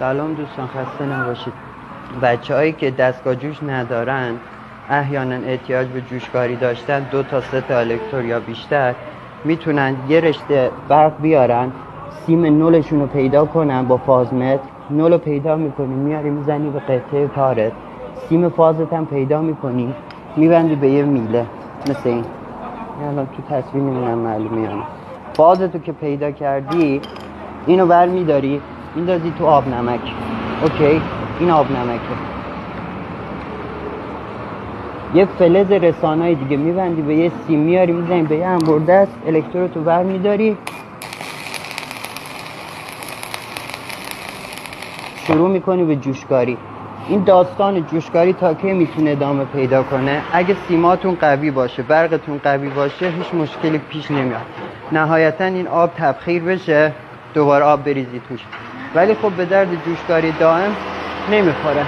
سلام دوستان، خسته نباشید. بچه‌هایی که دستگاه جوش ندارن، احیانا احتیاج به جوشکاری داشتن 2 تا 3 تا الکترود یا بیشتر، میتونن یه رشته برق بیارن، سیم نولشون رو پیدا کنن، با فازمتر نول رو پیدا میکنی، میاری میزنی به قطعه کارت، سیم فازت هم پیدا میکنی، میبندی به یه میله مثل این. الان تو تصویر نمیدونم معلومه یا نه. فازتو که پیدا کردی، اینو بر میداری میندازی تو آب نمک. اوکی، این آب نمکه. یه فلز رسانه‌ای دیگه میبندی به یه سیم، میاری میزنی به یه انبردست، الکترودتو بر میداری، شروع میکنی به جوشکاری. این داستان جوشکاری تا که میتونه ادامه پیدا کنه؟ اگه سیماتون قوی باشه، برقتون قوی باشه، هیچ مشکلی پیش نمیاد. نهایتا این آب تبخیر بشه، دوباره آب بریزی توش، ولی خب به درد جوشکاری دائم نمیخوره.